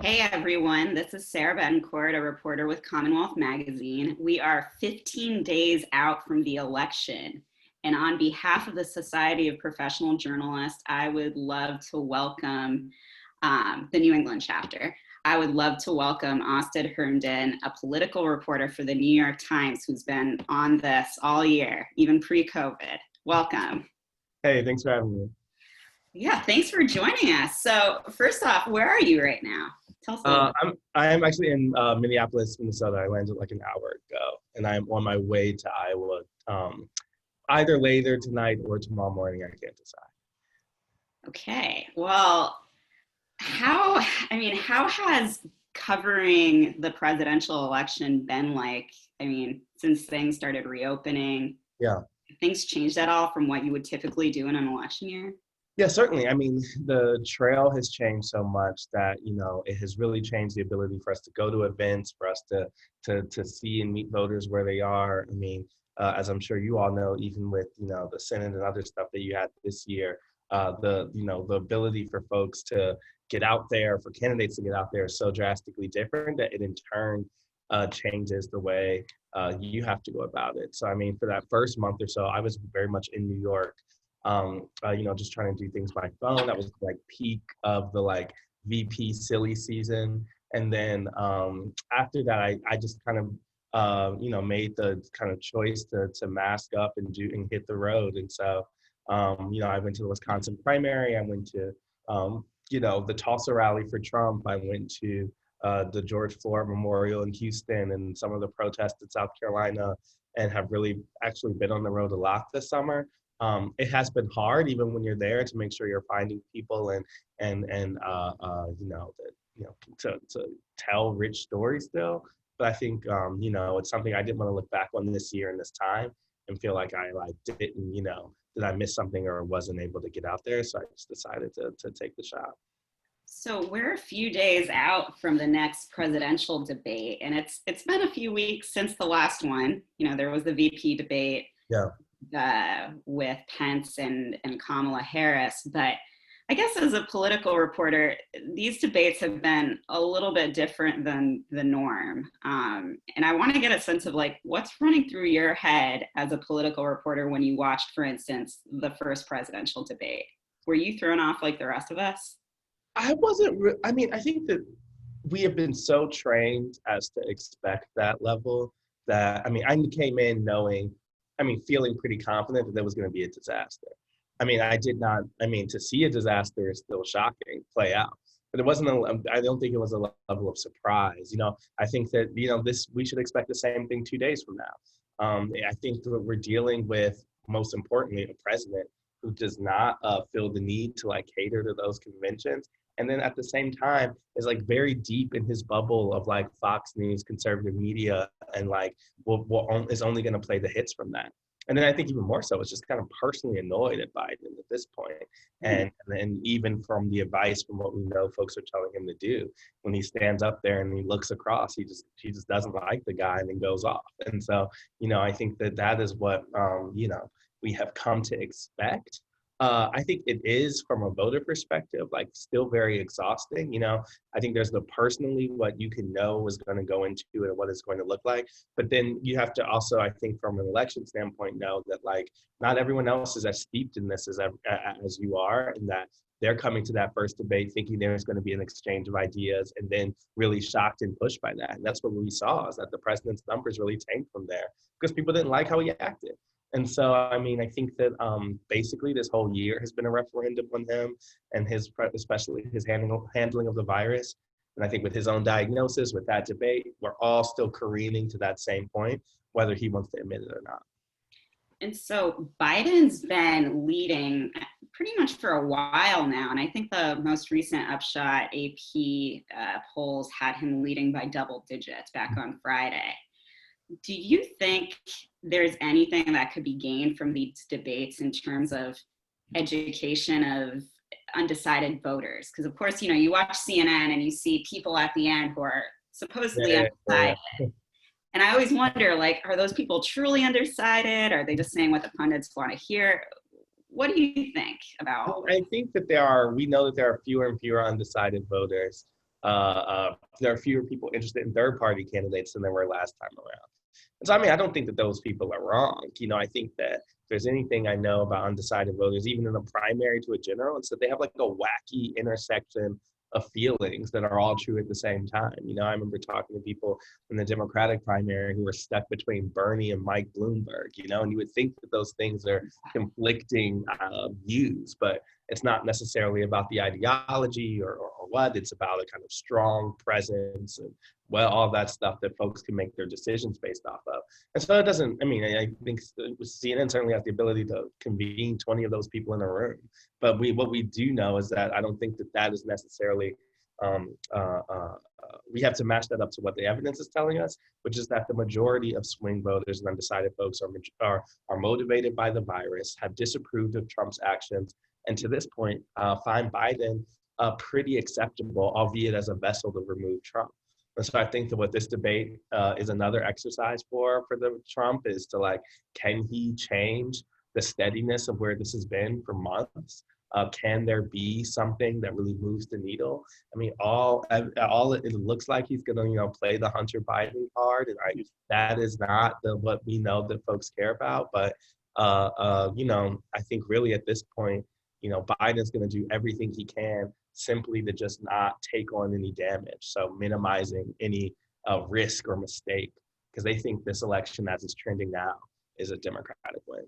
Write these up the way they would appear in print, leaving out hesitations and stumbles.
Hey everyone, this is Sarah Betancourt, a reporter with CommonWealth Magazine. We are 15 days out from the election, and on behalf of the Society of Professional Journalists, I would love to welcome the New England chapter. I would love to welcome Astead Herndon, a political reporter for the New York Times who's been on this all year, even pre-COVID. Welcome. Hey, thanks for having me. Yeah, thanks for joining us. So first off, where are you right now? Tell us a little bit. I'm actually in Minneapolis, Minnesota. I landed like an hour ago, and I'm on my way to Iowa, either later tonight or tomorrow morning. I can't decide. Okay, well, how has covering the presidential election been like? Since things started reopening, Yeah. Things changed at all from what you would typically do in an election year? Yeah, certainly. I mean, the trail has changed so much that, it has really changed the ability for us to go to events, for us to see and meet voters where they are. I mean, as I'm sure you all know, even with, the Senate and other stuff that you had this year, the ability for folks to get out there, for candidates to get out there is so drastically different that it in turn changes the way you have to go about it. So, I mean, for that first month or so, I was very much in New York, just trying to do things by phone. That was like peak of the like VP silly season. And then after that, I just kind of, made the kind of choice to mask up and hit the road. And so, I went to the Wisconsin primary. I went to, the Tulsa rally for Trump. I went to the George Floyd Memorial in Houston and some of the protests in South Carolina, and have really actually been on the road a lot this summer. It has been hard, even when you're there, to make sure you're finding people to tell rich stories still. But I think it's something I didn't want to look back on this year and this time and feel like I didn't, did I miss something or wasn't able to get out there? So I just decided to take the shot. So we're a few days out from the next presidential debate, and it's been a few weeks since the last one. There was the VP debate. Yeah. With Pence and Kamala Harris. But I guess as a political reporter, these debates have been a little bit different than the norm. And I want to get a sense of what's running through your head as a political reporter when you watched, for instance, the first presidential debate. Were you thrown off like the rest of us? I wasn't. I think that we have been so trained as to expect that level that, I came in feeling pretty confident that there was going to be a disaster. I did not, to see a disaster is still shocking play out, but it wasn't, I don't think it was a level of surprise. I think that, we should expect the same thing 2 days from now. I think that we're dealing with, most importantly, a president who does not feel the need to cater to those conventions. And then at the same time is very deep in his bubble of Fox News, conservative media, and is only going to play the hits from that. And then I think even more so, it's just kind of personally annoyed at Biden at this point. And even from the advice from what we know folks are telling him to do, when he stands up there and he looks across, he just doesn't like the guy and then goes off. And so, I think that is what, we have come to expect. I think it is, from a voter perspective, still very exhausting. I think there's the personally what you can know is going to go into it and what it's going to look like. But then you have to also, I think, from an election standpoint, know that not everyone else is as steeped in this as you are, and that they're coming to that first debate thinking there's going to be an exchange of ideas, and then really shocked and pushed by that. And that's what we saw, is that the president's numbers really tanked from there because people didn't like how he acted. And so, I think that basically this whole year has been a referendum on him and especially his handling of the virus. And I think with his own diagnosis, with that debate, we're all still careening to that same point, whether he wants to admit it or not. And so Biden's been leading pretty much for a while now. And I think the most recent Upshot AP polls had him leading by double digits back on Friday. Do you think there's anything that could be gained from these debates in terms of education of undecided voters? Because of course, you watch CNN and you see people at the end who are supposedly undecided. Yeah. And I always wonder, are those people truly undecided? Are they just saying what the pundits want to hear? What do you think about? I think that we know that there are fewer and fewer undecided voters. There are fewer people interested in third-party candidates than there were last time around. And so, I mean, I don't think that those people are wrong. You know, I think that if there's anything I know about undecided voters, even in a primary to a general, it's that they have like a wacky intersection of feelings that are all true at the same time. You know, I remember talking to people in the Democratic primary who were stuck between Bernie and Mike Bloomberg, you know, and you would think that those things are conflicting views, but it's not necessarily about the ideology or what, it's about a kind of strong presence and well, all that stuff that folks can make their decisions based off of. And so it doesn't, I mean, I think CNN certainly has the ability to convene 20 of those people in a room. But what we do know is that I don't think that that is necessarily, we have to match that up to what the evidence is telling us, which is that the majority of swing voters and undecided folks are motivated by the virus, have disapproved of Trump's actions, and to this point, find Biden pretty acceptable, albeit as a vessel to remove Trump. And so I think that what this debate is another exercise for the Trump is to like, can he change the steadiness of where this has been for months? Can there be something that really moves the needle? I mean, all it looks like he's gonna, you know, play the Hunter Biden card, and that is not what we know that folks care about. But you know, I think really at this point, you know, Biden's gonna do everything he can simply to just not take on any damage. So minimizing any risk or mistake, because they think this election as it's trending now is a Democratic win.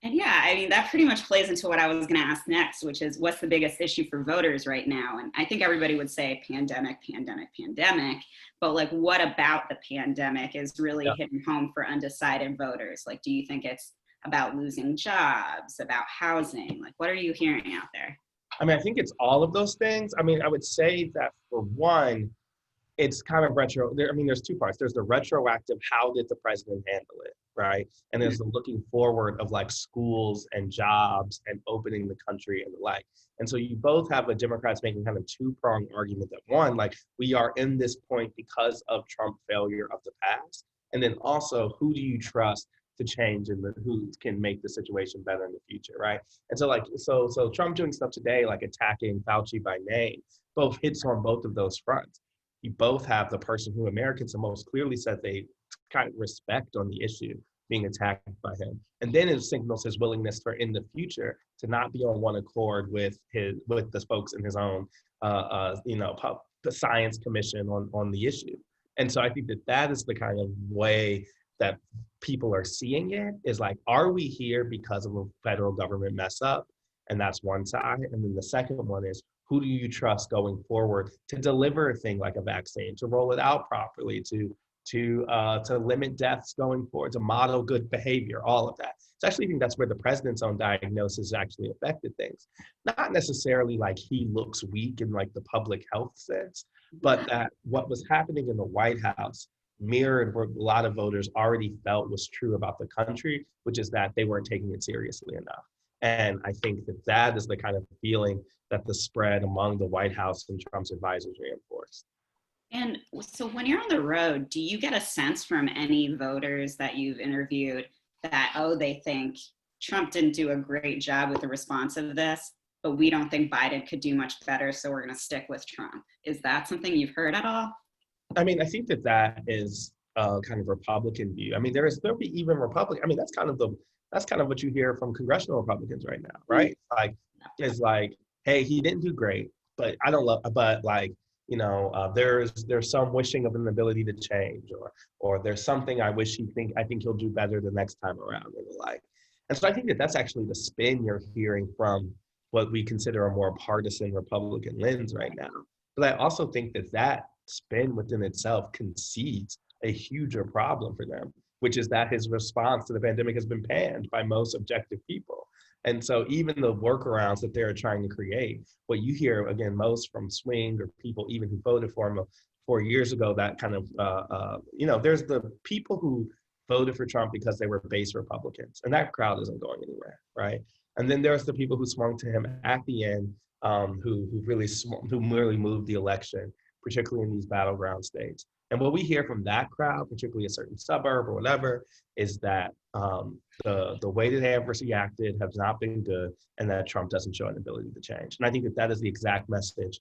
And yeah, I mean, that pretty much plays into what I was going to ask next, which is what's the biggest issue for voters right now? And I think everybody would say pandemic. But like, what about the pandemic is really hitting home for undecided voters? Like, do you think it's about losing jobs, about housing? Like, what are you hearing out there? I mean, I think it's all of those things. I mean, I would say that for one, it's kind of there's two parts. There's the retroactive, how did the president handle it, right? And there's the looking forward of like schools and jobs and opening the country and the like. And so you both have Democrats making kind of two-pronged argument that one, like we are in this point because of Trump failure of the past. And then also, who do you trust to change and who can make the situation better in the future, right? And so like, so Trump doing stuff today, like attacking Fauci by name, both hits on both of those fronts. You both have the person who Americans have most clearly said they kind of respect on the issue being attacked by him. And then it signals his willingness for in the future to not be on one accord with the folks in his own, the science commission on the issue. And so I think that is the kind of way that people are seeing it, is like, are we here because of a federal government mess up? And that's one side. And then the second one is, who do you trust going forward to deliver a thing like a vaccine, to roll it out properly, to limit deaths going forward, to model good behavior, all of that. So I actually think that's where the president's own diagnosis actually affected things. Not necessarily like he looks weak in like the public health sense, but that what was happening in the White House mirrored what a lot of voters already felt was true about the country, which is that they weren't taking it seriously enough. And I think that is the kind of feeling that the spread among the White House and Trump's advisors reinforced. And so when you're on the road, do you get a sense from any voters that you've interviewed that, they think Trump didn't do a great job with the response of this, but we don't think Biden could do much better, so we're going to stick with Trump? Is that something you've heard at all? I mean, I think that is kind of Republican view. I mean, there'll be even Republican. I mean, that's kind of what you hear from congressional Republicans right now, right? Like, it's like, hey, he didn't do great, but there's some wishing of an ability to change, or there's something I think he'll do better the next time around, and the like. And so I think that's actually the spin you're hearing from what we consider a more partisan Republican lens right now. But I also think that spin within itself concedes a huger problem for them, which is that his response to the pandemic has been panned by most objective people. And so even the workarounds that they're trying to create, what you hear, again, most from swing or people even who voted for him 4 years ago, that kind of, there's the people who voted for Trump because they were base Republicans, and that crowd isn't going anywhere, right? And then there's the people who swung to him at the end, who really moved the election, particularly in these battleground states. And what we hear from that crowd, particularly a certain suburb or whatever, is that the way that they have reacted has not been good, and that Trump doesn't show an ability to change. And I think that is the exact message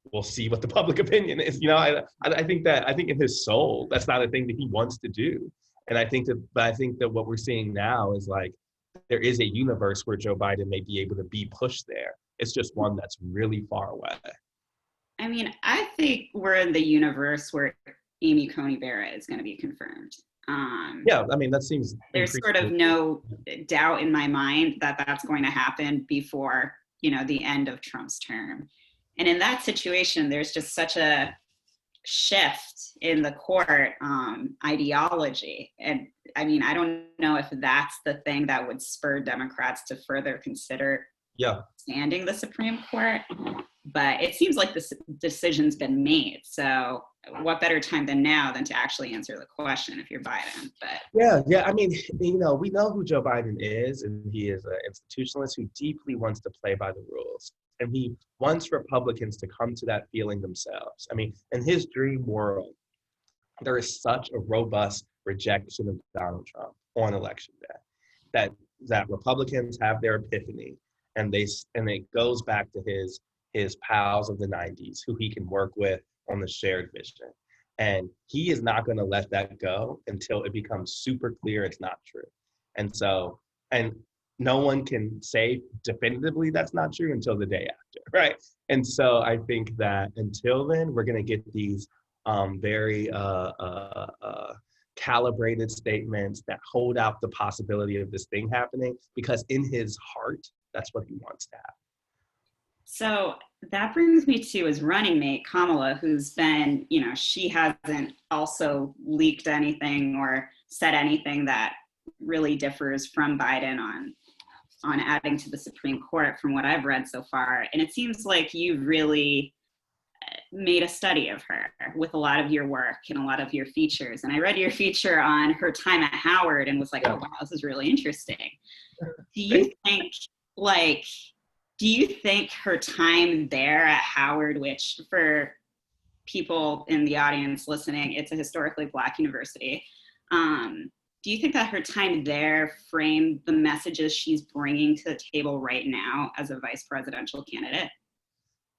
we'll see what the public opinion is. I think in his soul, that's not a thing that he wants to do. And I think that what we're seeing now is like, there is a universe where Joe Biden may be able to be pushed there. It's just one that's really far away. I mean, I think we're in the universe where Amy Coney Barrett is going to be confirmed. Yeah, I mean, that seems... There's sort of no doubt in my mind that that's going to happen before, the end of Trump's term. And in that situation, there's just such a shift in the court ideology. And I mean, I don't know if that's the thing that would spur Democrats to further consider expanding the Supreme Court. But it seems like this decision's been made. So what better time than now than to actually answer the question if you're Biden? But yeah. I mean, we know who Joe Biden is, and he is an institutionalist who deeply wants to play by the rules. And he wants Republicans to come to that feeling themselves. I mean, in his dream world, there is such a robust rejection of Donald Trump on election day that Republicans have their epiphany, and it goes back to his pals of the 90s who he can work with on the shared vision. And he is not going to let that go until it becomes super clear it's not true. And no one can say definitively that's not true until the day after, right? And so I think that until then, we're going to get these very calibrated statements that hold out the possibility of this thing happening, because in his heart, that's what he wants to happen. So that brings me to his running mate, Kamala, who's been, she hasn't also leaked anything or said anything that really differs from Biden on adding to the Supreme Court from what I've read so far. And it seems like you've really made a study of her with a lot of your work and a lot of your features. And I read your feature on her time at Howard and was like, oh, wow, this is really interesting. Do you think her time there at Howard, which for people in the audience listening, it's a historically Black university, do you think that her time there framed the messages she's bringing to the table right now as a vice presidential candidate?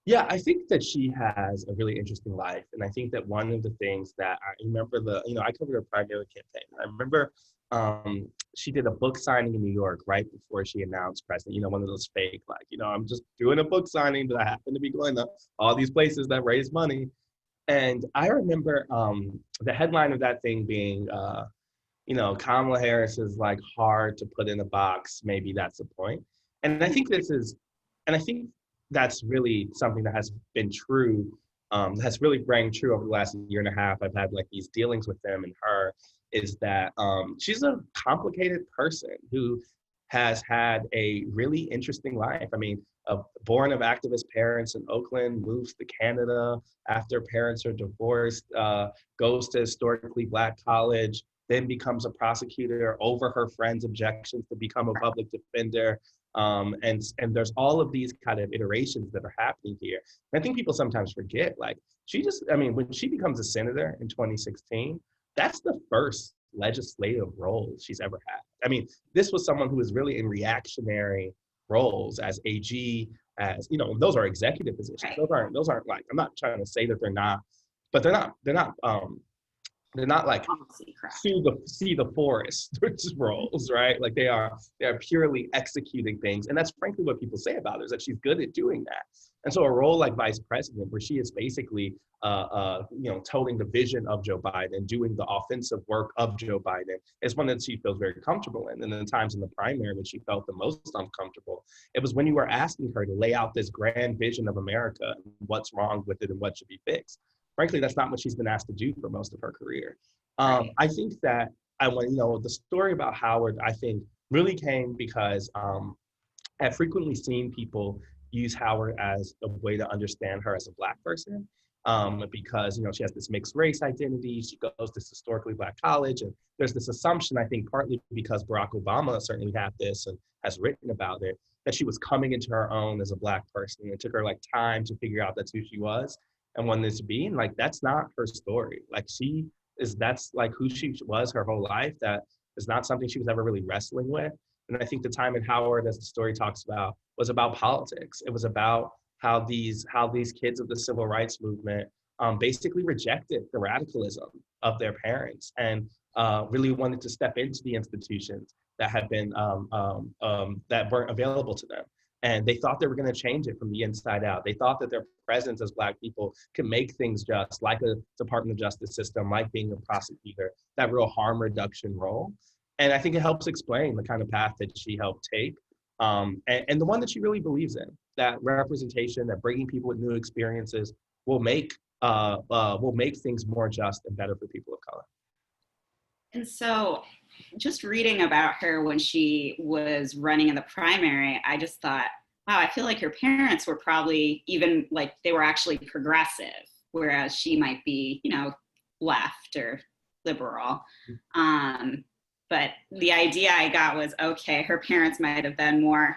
Yeah, I think that she has a really interesting life. And I think that one of the things that I remember I covered her primary campaign. I remember she did a book signing in New York right before she announced president, one of those fake, I'm just doing a book signing, but I happen to be going to all these places that raise money. And I remember the headline of that thing being, Kamala Harris is like hard to put in a box. Maybe that's the point. And I think that's really something that has been true, has really rang true over the last year and a half. I've had like these dealings with them and her, is that she's a complicated person who has had a really interesting life. I mean, born of activist parents in Oakland, moves to Canada after parents are divorced, goes to historically Black college, then becomes a prosecutor over her friends' objections to become a public defender. And there's all of these kind of iterations that are happening here. And I think people sometimes forget, when she becomes a senator in 2016, that's the first legislative role she's ever had. I mean, this was someone who was really in reactionary roles as AG, as, those are executive positions. Those aren't like, I'm not trying to say that they're not, but they're not like see the forest roles, right? Like they are purely executing things. And that's frankly what people say about her, is that she's good at doing that. And so a role like vice president, where she is basically, toting the vision of Joe Biden, doing the offensive work of Joe Biden, is one that she feels very comfortable in. And the times in the primary when she felt the most uncomfortable, it was when you were asking her to lay out this grand vision of America, what's wrong with it and what should be fixed. Frankly, that's not what she's been asked to do for most of her career. I think that the story about Howard, I think, really came because I've frequently seen people use Howard as a way to understand her as a Black person, because she has this mixed race identity. She goes to this historically Black college, and there's this assumption, I think, partly because Barack Obama certainly had this and has written about it, that she was coming into her own as a Black person. It took her time to figure out that's who she was and wanted to be. And that's not her story. That's who she was her whole life. That is not something she was ever really wrestling with. And I think the time at Howard, as the story talks about, was about politics. It was about how these kids of the civil rights movement basically rejected the radicalism of their parents and really wanted to step into the institutions that had been that weren't available to them. And they thought they were going to change it from the inside out. They thought that their presence as Black people could make things just, like a Department of Justice system, like being a prosecutor, that real harm reduction role. And I think it helps explain the kind of path that she helped take, and the one that she really believes in, that representation, that bringing people with new experiences will make things more just and better for people of color. And so just reading about her when she was running in the primary, I just thought, wow, I feel like her parents were probably even like they were actually progressive, whereas she might be, left or liberal. But the idea I got was, okay, her parents might have been more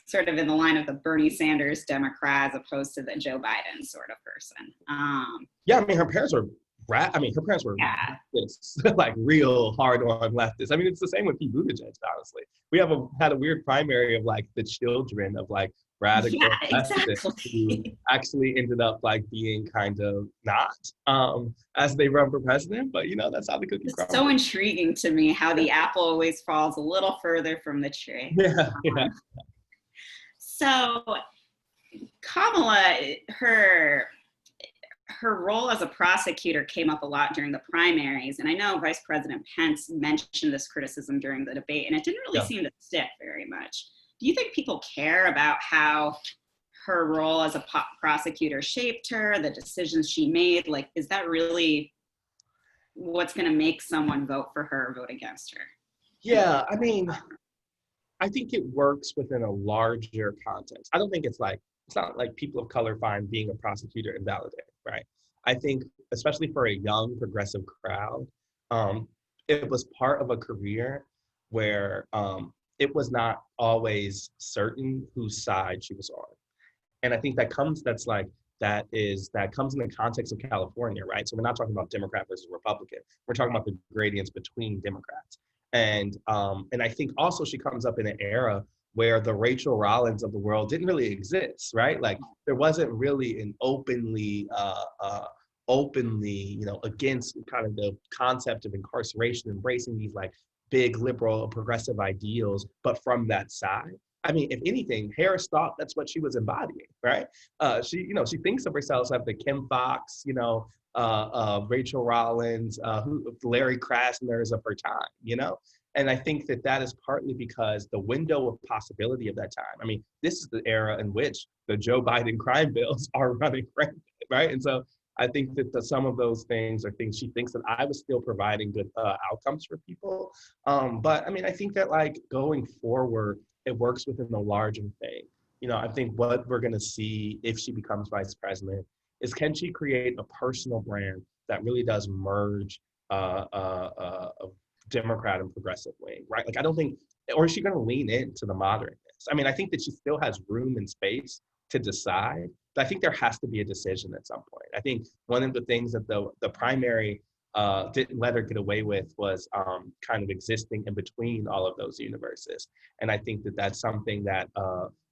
sort of in the line of the Bernie Sanders Democrat as opposed to the Joe Biden sort of person. Yeah, I mean, her parents were Yeah. leftists, like real hard-on leftists. I mean, it's the same with Pete Buttigieg, honestly. We had a weird primary of like the children of like radical leftists who actually ended up like being kind of not as they run for president, but that's how the cookie crumbles. It's so intriguing to me how the apple always falls a little further from the tree. Yeah. So Kamala, her role as a prosecutor came up a lot during the primaries. And I know Vice President Pence mentioned this criticism during the debate, and it didn't really seem to stick very much. Do you think people care about how her role as a prosecutor shaped her, the decisions she made? Like, is that really what's going to make someone vote for her or vote against her? Yeah, I mean, I think it works within a larger context. I don't think it's not like people of color find being a prosecutor invalidating, right? I think, especially for a young progressive crowd, it was part of a career where it was not always certain whose side she was on. And I think that comes in the context of California, right? So we're not talking about Democrat versus Republican. We're talking about the gradients between Democrats. And I think also she comes up in an era where the Rachel Rollins of the world didn't really exist, right? Like there wasn't really an openly, against kind of the concept of incarceration, embracing these like big liberal progressive ideals, but from that side. I mean, if anything, Harris thought that's what she was embodying, right? She thinks of herself as the Kim Fox, Rachel Rollins, Larry Krasner's of her time, And I think that is partly because the window of possibility of that time. I mean, this is the era in which the Joe Biden crime bills are running rampant, right? And so I think that some of those things are things she thinks that I was still providing good outcomes for people. But I mean, I think that like going forward, it works within the larger thing. I think what we're going to see if she becomes vice president is, can she create a personal brand that really does merge a Democrat and progressive wing, right? Like I don't think, or is she going to lean into the modernist? I mean, I think that she still has room and space to decide, but I think there has to be a decision at some point. I think one of the things that the primary didn't let her get away with was kind of existing in between all of those universes. And I think that that's something that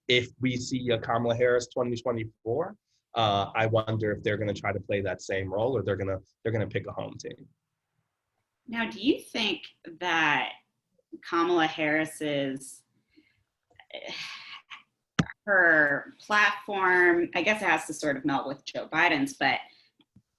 if we see a Kamala Harris 2024, I wonder if they're going to try to play that same role, or they're going to pick a home team. Now, do you think that Kamala Harris's her platform, I guess it has to sort of melt with Joe Biden's, but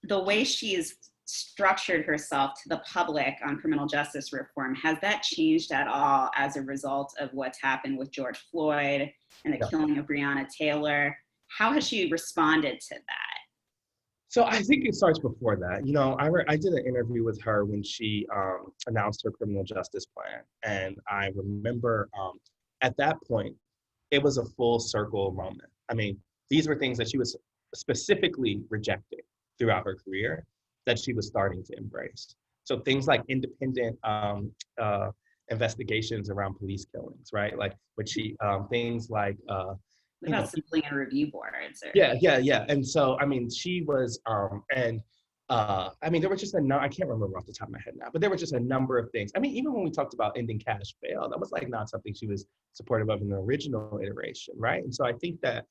the way she's structured herself to the public on criminal justice reform, has that changed at all as a result of what's happened with George Floyd and the killing of Breonna Taylor? How has she responded to that? So I think it starts before that. I did an interview with her when she announced her criminal justice plan. And I remember at that point, it was a full circle moment. I mean, these were things that she was specifically rejecting throughout her career that she was starting to embrace. So things like independent investigations around police killings, right? Like things like about civilian review boards. Yeah. And so, I mean, she was, I mean, there were just I can't remember off the top of my head now, but there were just a number of things. I mean, even when we talked about ending cash bail, that was like not something she was supportive of in the original iteration, right? And so I think that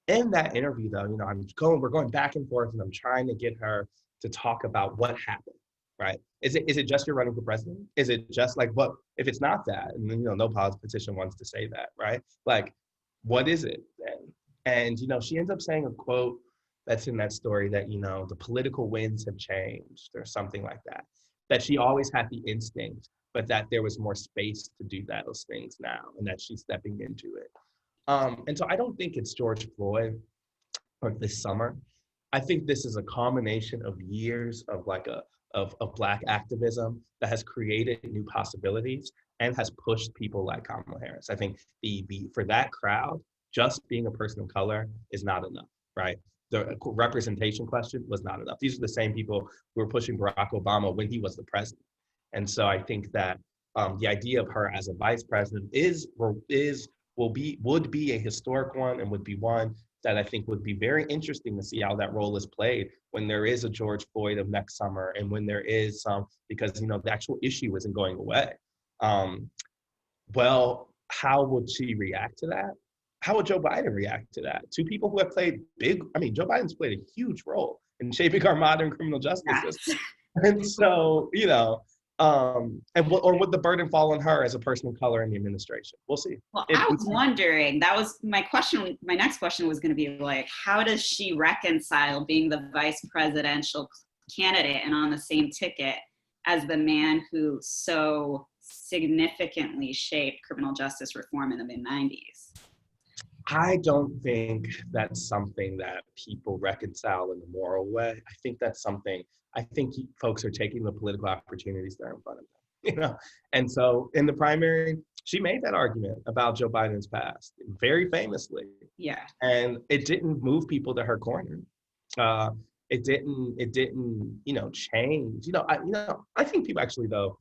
In that interview, though, we're going back and forth, and I'm trying to get her to talk about what happened, right? Is it just you're running for president? Is it just like, what if it's not that? And then, no politician wants to say that, right? Like, what is it then? And she ends up saying a quote that's in that story that the political winds have changed or something like that. That she always had the instinct, but that there was more space to do those things now, and that she's stepping into it. And so I don't think it's George Floyd or this summer. I think this is a combination of years of of Black activism that has created new possibilities and has pushed people like Kamala Harris. I think the for that crowd, just being a person of color is not enough, right? The representation question was not enough. These are the same people who were pushing Barack Obama when he was the president. And so I think that the idea of her as a vice president would be a historic one, and would be one that I think would be very interesting to see how that role is played when there is a George Floyd of next summer, and when there is because the actual issue isn't going away. Well, how would she react to that? How would Joe Biden react to that? Two people who have played Joe Biden's played a huge role in shaping our modern criminal justice system. And so, or would the burden fall on her as a person of color in the administration? We'll see. Well, I was wondering, that was my question. My next question was going to be like, how does she reconcile being the vice presidential candidate and on the same ticket as the man who so significantly shaped criminal justice reform in the mid-90s? I don't think that's something that people reconcile in a moral way. I think that's something, folks are taking the political opportunities that are in front of them, And so in the primary, she made that argument about Joe Biden's past, very famously. Yeah. And it didn't move people to her corner. It didn't, change. I think people actually, though,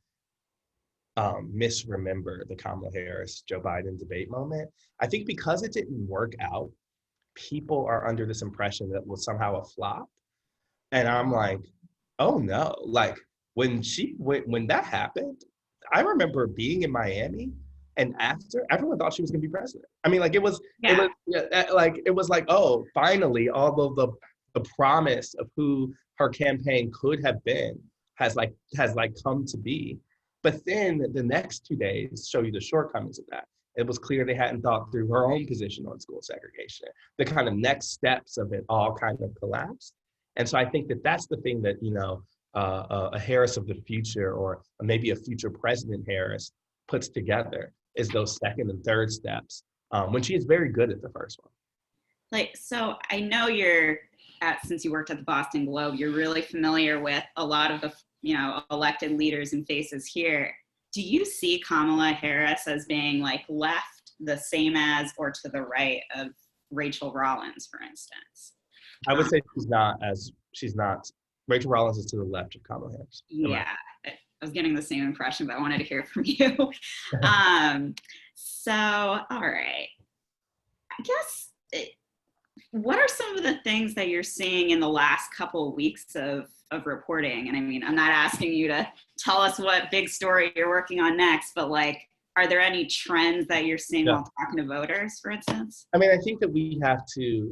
misremember the Kamala Harris Joe Biden debate moment. I think because it didn't work out, people are under this impression that it was somehow a flop. And I'm like, oh no, like when that happened, I remember being in Miami, and after, everyone thought she was going to be president. I mean, like it was like, oh, finally, all of the promise of who her campaign could have been has come to be. But then the next 2 days show you the shortcomings of that. It was clear they hadn't thought through her own position on school segregation. The kind of next steps of it all kind of collapsed. And so I think that that's the thing that, a Harris of the future, or maybe a future President Harris, puts together, is those second and third steps, when she is very good at the first one. So I know since you worked at the Boston Globe, you're really familiar with a lot of the elected leaders and faces here. Do you see Kamala Harris as being left the same as or to the right of Rachel Rollins, for instance? I would say she's not. Rachel Rollins is to the left of Kamala Harris. Yeah, I was getting the same impression, but I wanted to hear from you. So, all right. I guess, what are some of the things that you're seeing in the last couple of weeks of reporting? And I mean, I'm not asking you to tell us what big story you're working on next, but are there any trends that you're seeing while talking to voters, for instance? I mean, I think that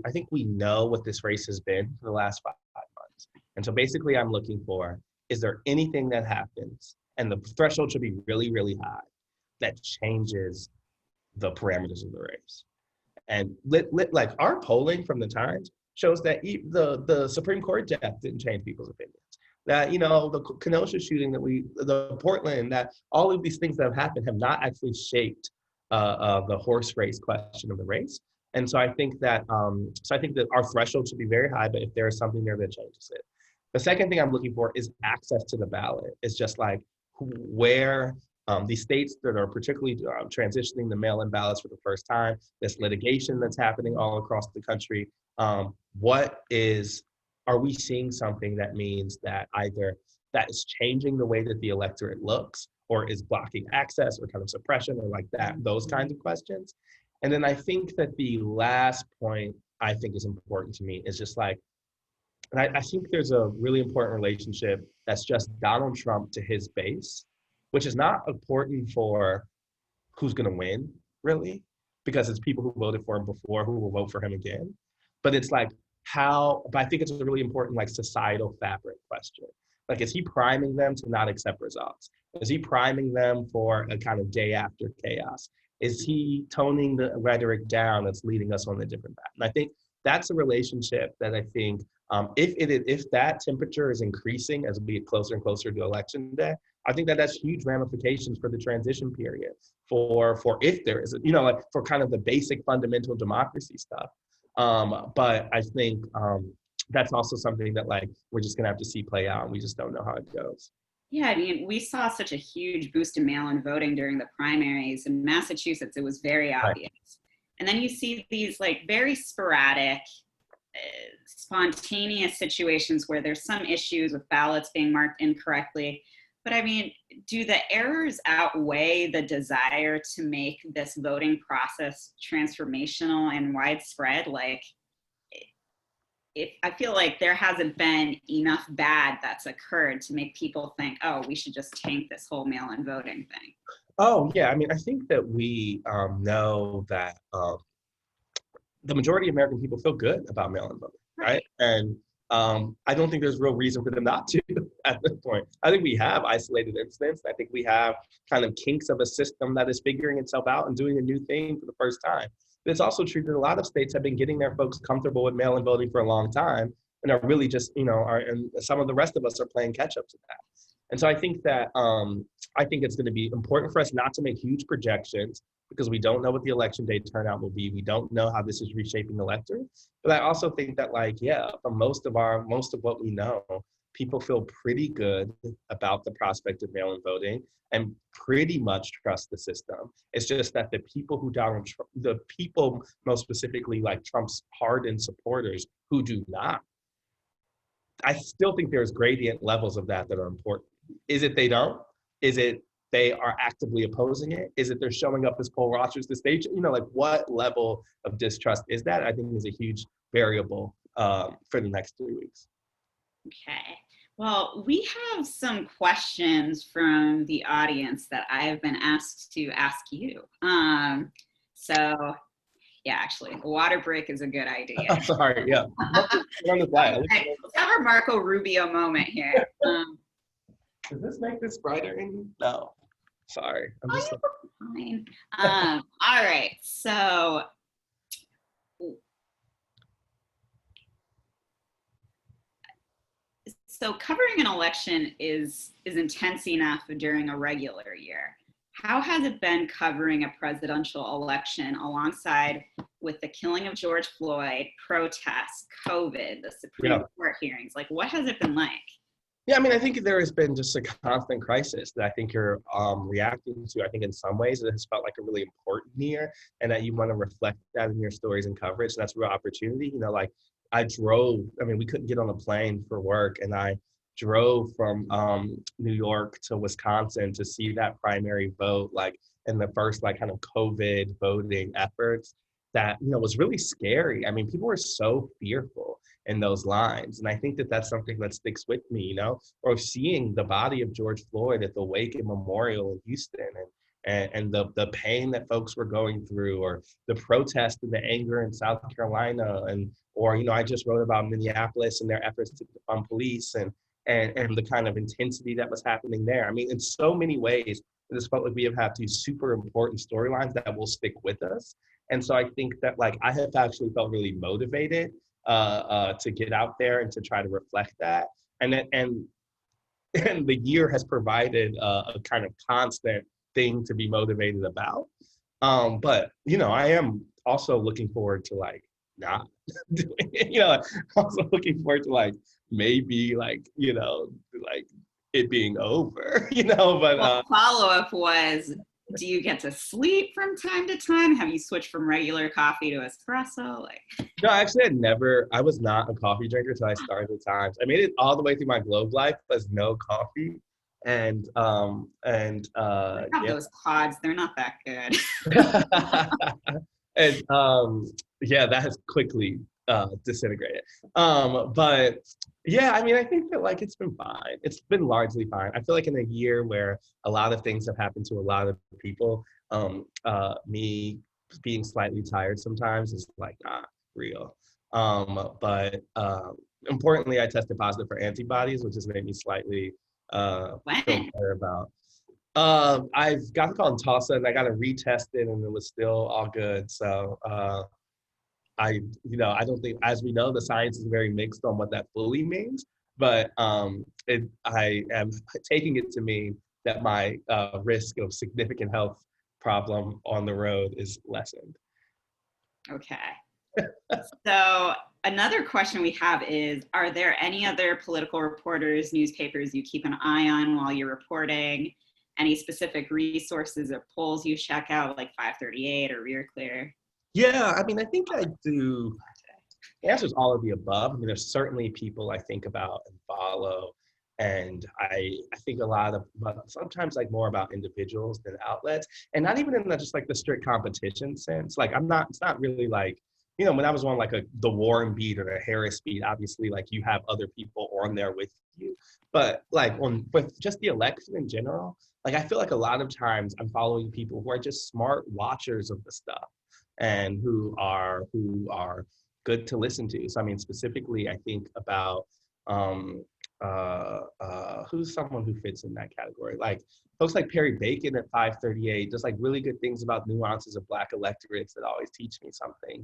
I think we know what this race has been for the last 5 months. And so basically I'm looking for, is there anything that happens, and the threshold should be really, really high, that changes the parameters of the race? And like our polling from the Times shows that the Supreme Court death didn't change people's opinions. That, the Kenosha shooting, the Portland, that all of these things that have happened have not actually shaped the horse race question of the race. And so I think that our threshold should be very high, but if there is something there that changes it. The second thing I'm looking for is access to the ballot. It's just like where these states that are particularly transitioning the mail-in ballots for the first time, this litigation that's happening all across the country, are we seeing something that means that either that is changing the way that the electorate looks, or is blocking access, or kind of suppression, or like that, those kinds of questions. And then I think that the last point I think is important to me is just and I think there's a really important relationship that's just Donald Trump to his base, which is not important for who's going to win, really, because it's people who voted for him before who will vote for him again. But it's like but I think it's a really important like societal fabric question. Like, is he priming them to not accept results? Is he priming them for a kind of day after chaos? Is he toning the rhetoric down that's leading us on a different path? And I think that's a relationship that I think if that temperature is increasing as we get closer and closer to election day, I think that that's huge ramifications for the transition period, for if there is, like for kind of the basic fundamental democracy stuff. But I think that's also something that like we're just gonna have to see play out, and we just don't know how it goes. Yeah, I mean, we saw such a huge boost in mail-in voting during the primaries in Massachusetts. It was very obvious. Right. And then you see these like very sporadic, spontaneous situations where there's some issues with ballots being marked incorrectly. But I mean, do the errors outweigh the desire to make this voting process transformational and widespread? Like, I feel like there hasn't been enough bad that's occurred to make people think, oh, we should just tank this whole mail-in voting thing. Oh, yeah. I mean, I think that we know that the majority of American people feel good about mail-in voting, right? And I don't think there's real reason for them not to at this point. I think we have isolated incidents. I think we have kind of kinks of a system that is figuring itself out and doing a new thing for the first time. But it's also true that a lot of states have been getting their folks comfortable with mail-in voting for a long time and are really just, and some of the rest of us are playing catch up to that. And so I think that, I think it's going to be important for us not to make huge projections because we don't know what the election day turnout will be. We don't know how this is reshaping the electorate. But I also think that for most of what we know, people feel pretty good about the prospect of mail-in voting and pretty much trust the system. It's just that the people most specifically like Trump's hardened supporters who do not, I still think there's gradient levels of that are important. Is it they don't? Is it they are actively opposing it? Is it they're showing up as poll watchers to stage? Like what level of distrust is that? I think is a huge variable for the next 3 weeks. Okay. Well, we have some questions from the audience that I have been asked to ask you. So yeah, actually, a water break is a good idea. Sorry, yeah. Let's have our Marco Rubio moment here. Does this make this brighter? No. Sorry. I'm just fine. All right. So covering an election is intense enough during a regular year. How has it been covering a presidential election alongside with the killing of George Floyd, protests, COVID, the Supreme Court hearings? Like, what has it been like? Yeah, I mean, I think there has been just a constant crisis that I think you're reacting to. I think in some ways it has felt like a really important year and that you want to reflect that in your stories and coverage. And that's a real opportunity. We couldn't get on a plane for work and I drove from New York to Wisconsin to see that primary vote, like in the first like kind of COVID voting efforts that, was really scary. I mean, people were so fearful in those lines. And I think that that's something that sticks with me, or seeing the body of George Floyd at the Wake Memorial in Houston and the pain that folks were going through, or the protest and the anger in South Carolina. I just wrote about Minneapolis and their efforts to defund police and the kind of intensity that was happening there. I mean, in so many ways, it just felt like we have had these super important storylines that will stick with us. And so I think that I have actually felt really motivated to get out there and to try to reflect that. And the year has provided a kind of constant thing to be motivated about. But, I am also looking forward to not doing it, also looking forward to maybe it being over, but follow-up was, do you get to sleep from time to time? Have you switched from regular coffee to espresso? No, actually I was not a coffee drinker until I started at Times. I made it all the way through my Globe life as no coffee. And those pods, they're not that good. And that has quickly disintegrated. But yeah, I mean, I think that it's been fine. It's been largely fine. I feel like in a year where a lot of things have happened to a lot of people, me being slightly tired sometimes is not real. But importantly, I tested positive for antibodies, which has made me slightly feel When? better about. I've got the call in Tulsa and I got it retested and it was still all good. So I don't think, as we know, the science is very mixed on what that fully means, but I am taking it to mean that my risk of significant health problem on the road is lessened. Okay. So another question we have is, are there any other political reporters, newspapers you keep an eye on while you're reporting? Any specific resources or polls you check out, like 538 or Rear Clear? Yeah, I mean, I think I do. The answer is all of the above. I mean, there's certainly people I think about and follow, and I think a lot of, but sometimes like more about individuals than outlets, and not even in the, just like the strict competition sense. Like I'm not, it's not really like, when I was on like the Warren beat or the Harris beat, obviously like you have other people on there with you, but like but just the election in general, like I feel like a lot of times I'm following people who are just smart watchers of the stuff and who are good to listen to. So I mean, specifically, I think about who's someone who fits in that category, like folks like Perry Bacon at 538, just like really good things about nuances of Black electorates that always teach me something.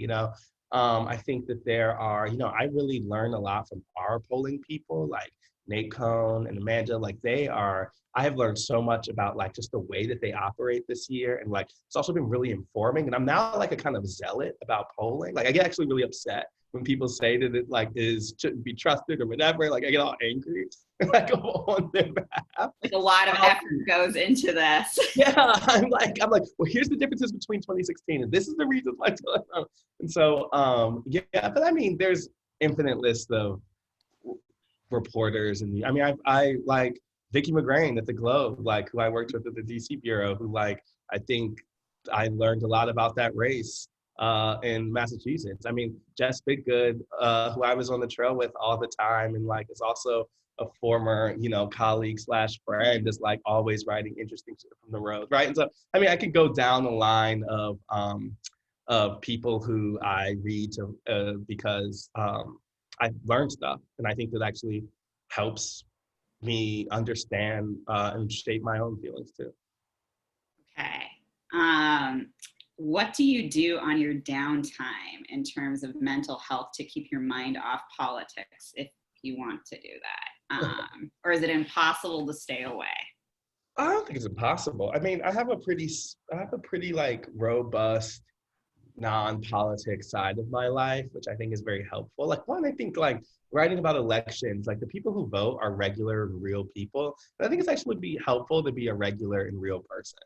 I think that there are, I really learn a lot from our polling people, like Nate Cohn and Amanda. Like I have learned so much about like just the way that they operate this year. And like, it's also been really informing. And I'm now like a kind of zealot about polling. Like I get actually really upset when people say that it like shouldn't be trusted or whatever. Like I get all angry and I go on their behalf. Like a lot of effort goes into this. Yeah, I'm like, well, here's the differences between 2016, and this is the reason why. And so, yeah, but I mean, there's infinite list of reporters, and I mean, I like Vicki McGrain at the Globe, like who I worked with at the DC bureau, who like I think I learned a lot about that race in Massachusetts. I mean, Jess Biggood, who I was on the trail with all the time, and like is also a former, colleague / friend, is like always writing interesting shit from the road, right? And so, I mean, I could go down the line of people who I read to because I learned stuff, and I think that actually helps me understand and shape my own feelings too. Okay. What do you do on your downtime in terms of mental health to keep your mind off politics if you want to do that? Or is it impossible to stay away? I don't think it's impossible. I mean, I have a pretty like robust non-politics side of my life, which I think is very helpful. Like one, I think like writing about elections, like the people who vote are regular and real people. And I think it's actually would be helpful to be a regular and real person.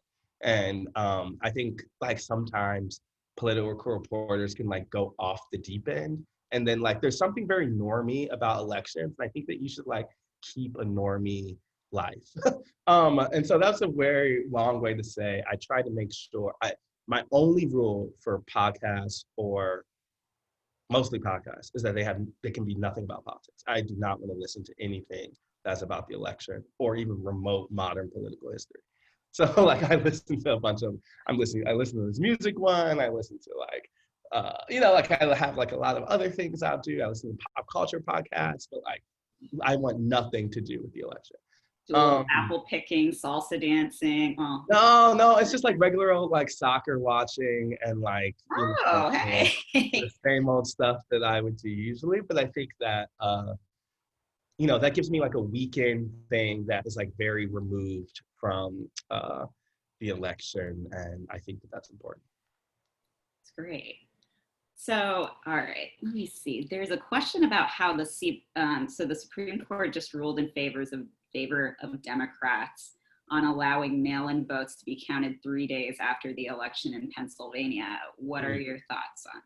And I think like sometimes political reporters can like go off the deep end. And then like there's something very normie about elections. And I think that you should like keep a normie life. And so that's a very long way to say I try to make sure my only rule for podcasts, or mostly podcasts, is that they can be nothing about politics. I do not want to listen to anything that's about the election or even remote modern political history. So like I listen to I listen to this music one, I listen to like like I have like a lot of other things I'll do. I listen to pop culture podcasts, but like I want nothing to do with the election. Apple picking, salsa dancing. Oh. No, it's just like regular old like soccer watching and like hey. The same old stuff that I would do usually. But I think that that gives me like a weekend thing that is like very removed from the election, and I think that that's important. That's great. So, all right, let me see. There's a question about how the Supreme Court just ruled in favor of Democrats on allowing mail-in votes to be counted 3 days after the election in Pennsylvania. What are your thoughts on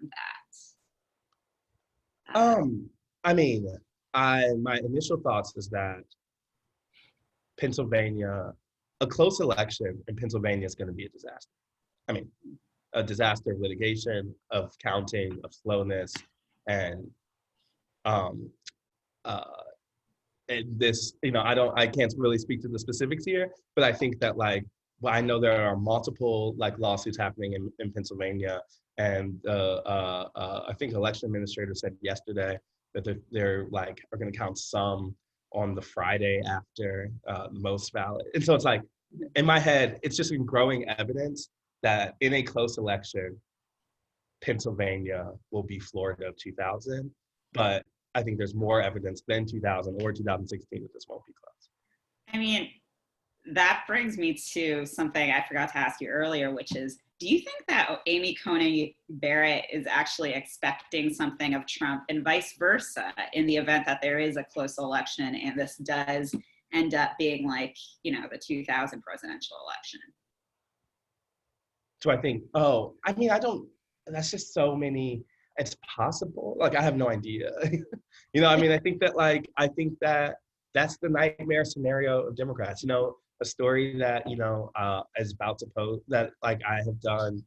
that? I mean, my initial thoughts is that a close election in Pennsylvania is going to be a disaster. I mean, a disaster of litigation, of counting, of slowness, and this, I can't really speak to the specifics here, but I think that like well, I know there are multiple like lawsuits happening in Pennsylvania, and I think election administrator said yesterday that they're like are going to count some on the Friday after the most ballot. And so it's like, in my head, it's just growing evidence that in a close election, Pennsylvania will be Florida of 2000. But I think there's more evidence than 2000 or 2016 that this won't be close. I mean, that brings me to something I forgot to ask you earlier, which is, do you think that Amy Coney Barrett is actually expecting something of Trump and vice versa in the event that there is a close election and this does end up being like, the 2000 presidential election? So I think, that's just so many, it's possible. Like, I have no idea. I think that that's the nightmare scenario of Democrats. A story that, is about to post that like I have done,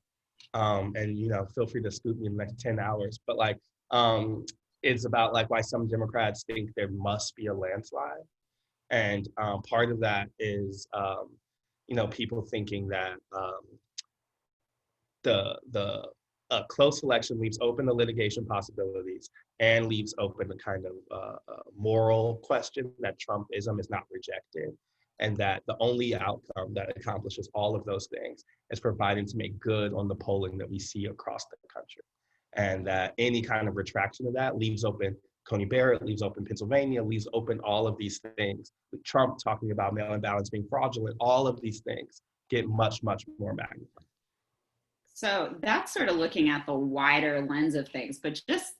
and, feel free to scoop me in the next 10 hours, but like, it's about like why some Democrats think there must be a landslide. And part of that is, people thinking that a close election leaves open the litigation possibilities and leaves open the kind of moral question that Trumpism is not rejected, and that the only outcome that accomplishes all of those things is providing to make good on the polling that we see across the country. And that any kind of retraction of that leaves open Coney Barrett, leaves open Pennsylvania, leaves open all of these things. With Trump talking about mail-in ballots being fraudulent, all of these things get much, much more magnified. So that's sort of looking at the wider lens of things, but just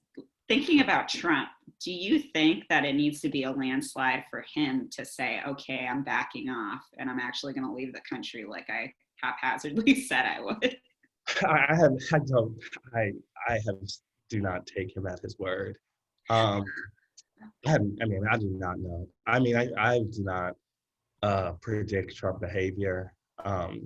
thinking about Trump, do you think that it needs to be a landslide for him to say, okay, I'm backing off and I'm actually going to leave the country like I haphazardly said I would? I do not take him at his word. I do not know. I do not predict Trump behavior. I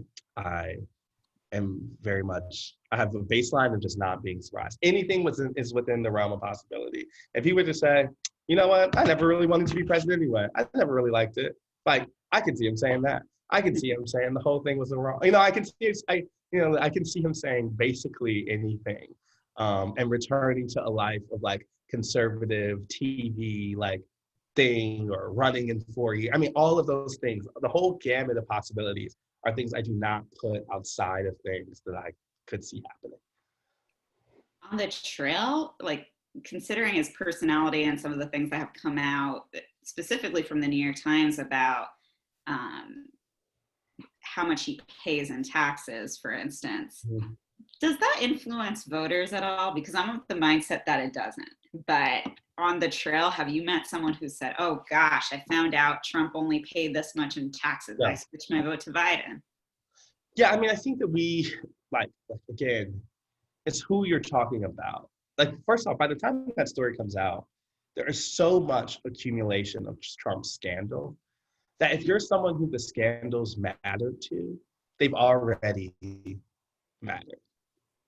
have a baseline of just not being surprised. Anything is within the realm of possibility. If he were to say, you know what, I never really wanted to be president anyway. I never really liked it. Like, I can see him saying that. I can see him saying the whole thing was wrong. I can see him saying basically anything, and returning to a life of like conservative TV, like thing, or running in 4 years. All of those things, the whole gamut of possibilities are things I do not put outside of things that I could see happening. On the trail, like considering his personality and some of the things that have come out specifically from the New York Times about how much he pays in taxes, for instance, mm-hmm. Does that influence voters at all? Because I'm of the mindset that it doesn't. But on the trail, have you met someone who said, oh gosh, I found out Trump only paid this much in taxes. Yeah. I switched my vote to Biden. Yeah, I think that we, again, it's who you're talking about. Like, first off, by the time that story comes out, there is so much accumulation of Trump's scandal that if you're someone who the scandals matter to, they've already mattered.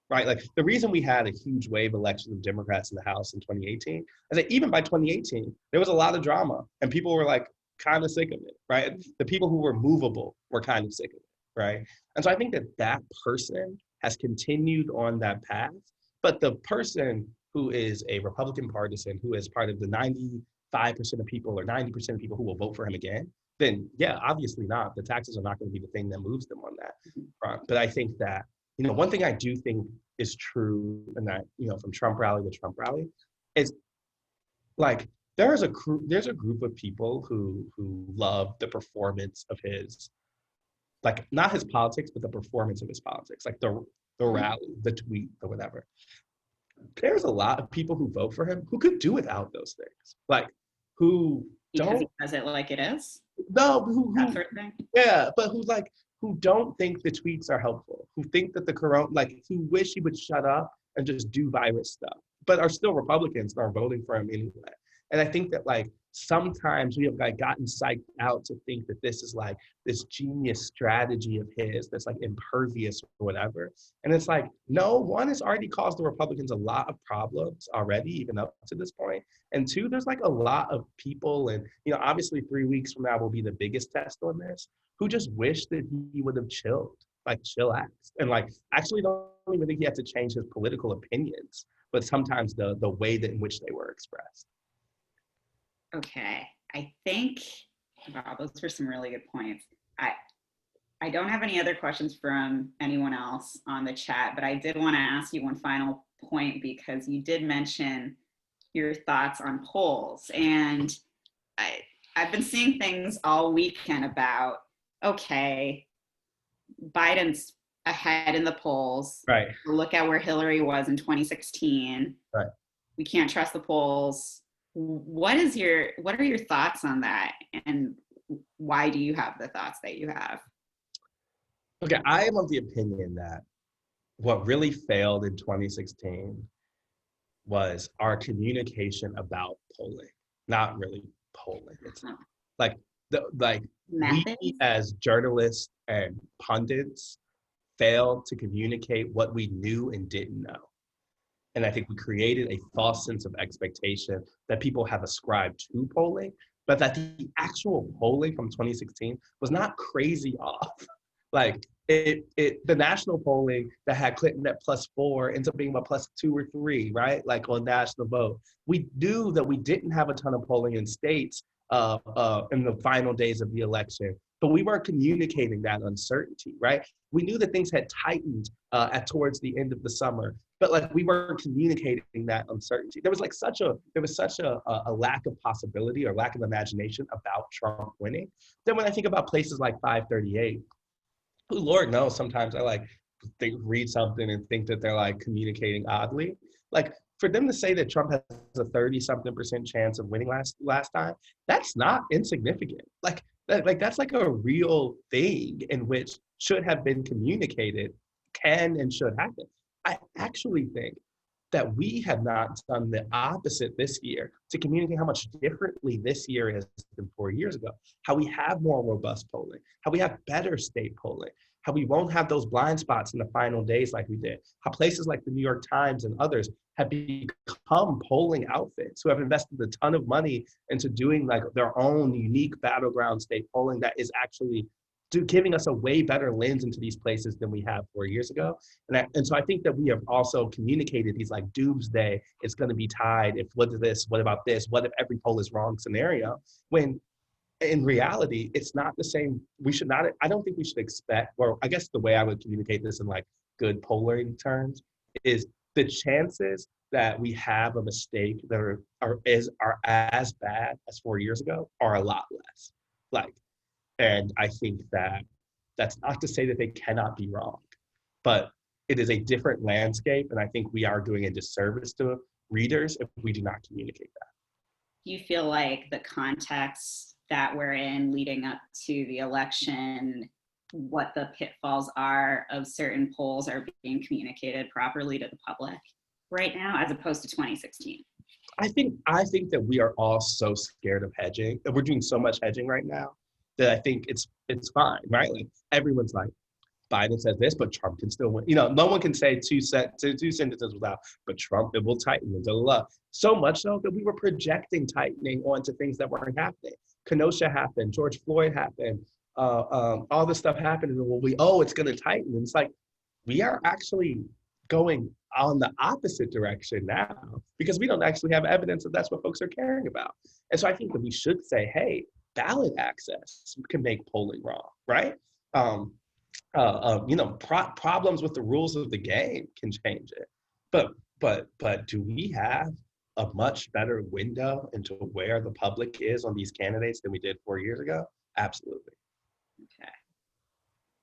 Right? Like, the reason we had a huge wave election of Democrats in the House in 2018 is that even by 2018, there was a lot of drama and people were like kind of sick of it, right? The people who were movable were kind of sick of it, right? And so I think that person has continued on that path, but the person who is a Republican partisan, who is part of the 95% of people or 90% of people who will vote for him again, then yeah, obviously not. The taxes are not going to be the thing that moves them on that front. But I think that, one thing I do think is true, and that, from Trump rally to Trump rally, is like there's a group of people who love the performance of his, like, not his politics, but the performance of his politics, like the rally, the tweet, or whatever. There's a lot of people who vote for him who could do without those things, like who because he does it like it is. No, who that sort of thing. Yeah, but who don't think the tweets are helpful, who think that who wish he would shut up and just do virus stuff, but are still Republicans and are voting for him anyway. And I think that sometimes we have gotten psyched out to think that this is this genius strategy of his that's impervious or whatever. And it's no, one, has already caused the Republicans a lot of problems already, even up to this point. And two, there's a lot of people, and obviously 3 weeks from now will be the biggest test on this, who just wished that he would have chilled, like chillaxed. And like, actually don't even think he had to change his political opinions, but sometimes the way that in which they were expressed. Okay, I think, wow, those were some really good points. I don't have any other questions from anyone else on the chat, but I did want to ask you one final point, because you did mention your thoughts on polls. And I've been seeing things all weekend about, okay, Biden's ahead in the polls. Right. Look at where Hillary was in 2016. Right. We can't trust the polls. What are your thoughts on that? And why do you have the thoughts that you have? Okay, I am of the opinion that what really failed in 2016 was our communication about polling, not really polling. It's like we as journalists and pundits failed to communicate what we knew and didn't know. And I think we created a false sense of expectation that people have ascribed to polling, but that the actual polling from 2016 was not crazy off. Like the national polling that had Clinton at +4 ends up being about +2 or 3, right? Like on national vote. We knew that we didn't have a ton of polling in states in the final days of the election, but we weren't communicating that uncertainty, right? We knew that things had tightened towards the end of the summer, but like we weren't communicating that uncertainty. There was such a lack of possibility or lack of imagination about Trump winning. Then when I think about places like 538, who Lord knows, sometimes I read something and think that they're like communicating oddly. Like for them to say that Trump has a 30-something% chance of winning last time, that's not insignificant. Like that's like a real thing in which should have been communicated, can and should happen. I actually think that we have not done the opposite this year to communicate how much differently this year is than 4 years ago, how we have more robust polling, how we have better state polling, how we won't have those blind spots in the final days like we did, how places like the New York Times and others have become polling outfits who have invested a ton of money into doing like their own unique battleground state polling that is actually giving us a way better lens into these places than we have 4 years ago. And so I think that we have also communicated these like doomsday, it's going to be tied, if what about this, what if every poll is wrong scenario, when in reality, it's not the same. I don't think we should expect, or I guess the way I would communicate this in like good polling terms is the chances that we have a mistake that are as bad as 4 years ago are a lot less. And I think that that's not to say that they cannot be wrong, but it is a different landscape. And I think we are doing a disservice to readers if we do not communicate that. Do you feel like the context that we're in leading up to the election, what the pitfalls are of certain polls are being communicated properly to the public right now, as opposed to 2016? I think that we are all so scared of hedging, that we're doing so much hedging right now, that I think it's fine, right? Like everyone's like, Biden says this, but Trump can still win. You know, no one can say two sentences without, but Trump, it will tighten, and blah, blah, blah. So much so that we were projecting tightening onto things that weren't happening. Kenosha happened, George Floyd happened, all this stuff happened, and it's gonna tighten. And it's like, we are actually going on the opposite direction now because we don't actually have evidence that that's what folks are caring about. And so I think that we should say, hey, ballot access can make polling wrong, right? Problems with the rules of the game can change it. But do we have a much better window into where the public is on these candidates than we did 4 years ago? Absolutely. Okay.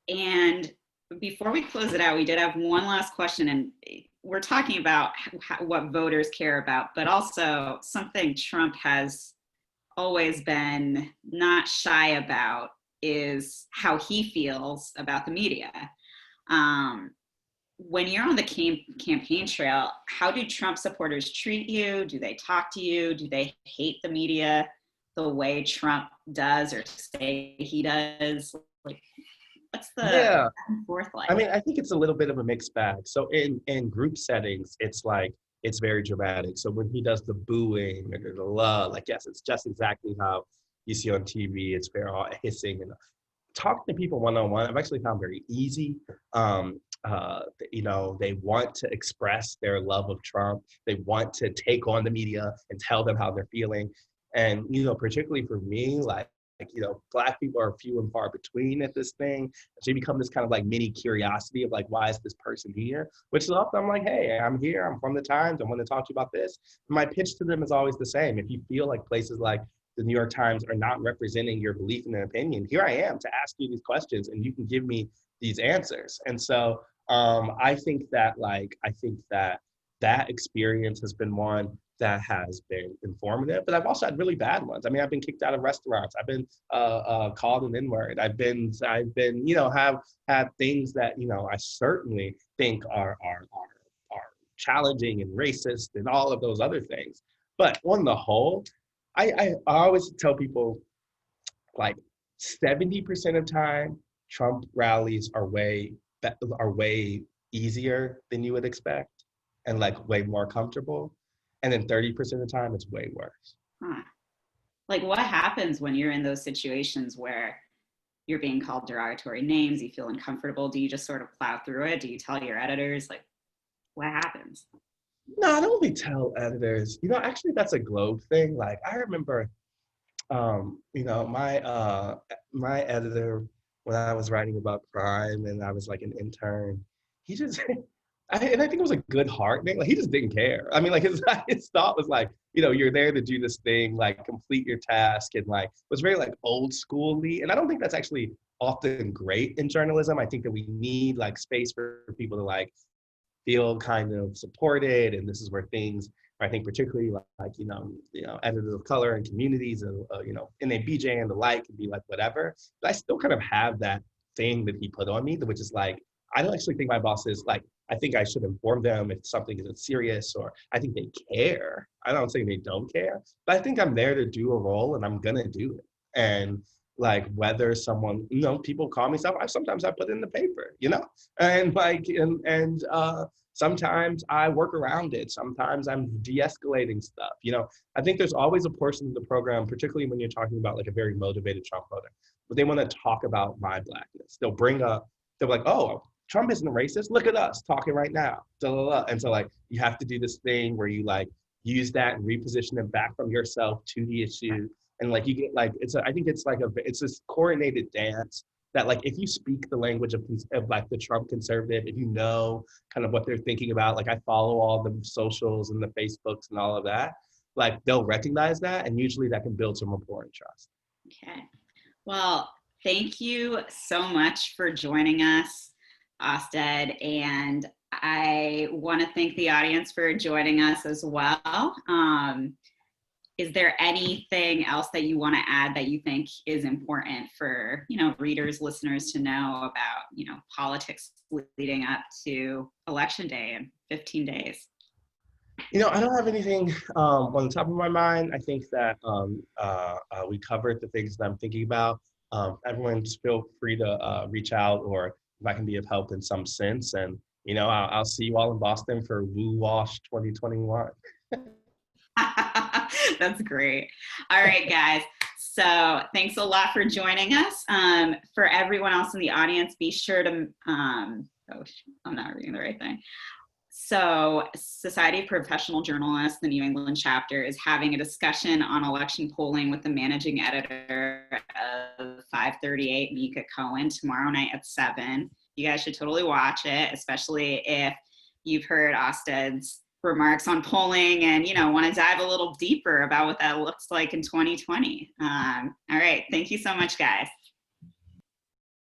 And before we close it out, we did have one last question, and we're talking about what voters care about, but also something Trump has always been not shy about is how he feels about the media. When you're on the campaign trail, how do Trump supporters treat you? Do they talk to you? Do they hate the media the way Trump does or say he does? Like, what's the back and forth like? I mean, I think it's a little bit of a mixed bag. So in group settings, it's like, it's very dramatic. So when he does the booing or the yes, it's just exactly how you see on TV. It's very all hissing. And talking to people one-on-one, I've actually found very easy. They want to express their love of Trump. They want to take on the media and tell them how they're feeling. And, particularly for me, Black people are few and far between at this thing. So you become this kind of like mini curiosity of like, why is this person here? Which is often I'm like, hey, I'm here. I'm from the Times. I want to talk to you about this. My pitch to them is always the same. If you feel like places like the New York Times are not representing your belief and opinion, here I am to ask you these questions and you can give me these answers. And so I think that that experience has been one that has been informative, but I've also had really bad ones. I mean, I've been kicked out of restaurants. I've been called an N-word. Have had things that, I certainly think are challenging and racist and all of those other things. But on the whole, I always tell people, like 70% of time, Trump rallies are way easier than you would expect and like way more comfortable. And then 30% of the time, it's way worse. Huh. Like, what happens when you're in those situations where you're being called derogatory names, you feel uncomfortable? Do you just sort of plow through it? Do you tell your editors? Like, what happens? No, I don't really tell editors. Actually, that's a Globe thing. Like, I remember, my editor, when I was writing about crime and I was like an intern, he just, and I think it was a good heart thing. Like, he just didn't care. I mean, like his thought was like, you're there to do this thing, like complete your task, and like it was very like old school-y. And I don't think that's actually often great in journalism. I think that we need like space for people to like feel kind of supported, and this is where things, I think particularly like editors of color and communities and NABJ and the like can be like whatever. But I still kind of have that thing that he put on me, which is like, I don't actually think my boss is like, I think I should inform them if something isn't serious, or I think they care. I don't say they don't care, but I think I'm there to do a role and I'm gonna do it. And like whether someone, people call me stuff, sometimes I put it in the paper, and like, and sometimes I work around it. Sometimes I'm de-escalating stuff. I think there's always a portion of the program, particularly when you're talking about like a very motivated Trump voter, but they want to talk about my Blackness. They're like, oh, Trump isn't a racist. Look at us talking right now. And so like, you have to do this thing where you like use that and reposition it back from yourself to the issue. And like, you get like, I think it's this coordinated dance that like, if you speak the language of like the Trump conservative, if you know kind of what they're thinking about, like I follow all the socials and the Facebooks and all of that, like they'll recognize that. And usually that can build some rapport and trust. Okay. Well, thank you so much for joining us, Astead, and I want to thank the audience for joining us as well. Is there anything else that you want to add that you think is important for, readers, listeners to know about, politics leading up to Election Day in 15 days? I don't have anything on the top of my mind. I think that we covered the things that I'm thinking about. Everyone just feel free to reach out, or if I can be of help in some sense. And, I'll see you all in Boston for Woo Wash 2021. That's great. All right, guys. So thanks a lot for joining us. For everyone else in the audience, be sure to, I'm not reading the right thing. So Society of Professional Journalists, the New England chapter, is having a discussion on election polling with the managing editor of 538, Mika Cohen, tomorrow night at 7. You guys should totally watch it, especially if you've heard Astead's remarks on polling and, want to dive a little deeper about what that looks like in 2020. All right. Thank you so much, guys.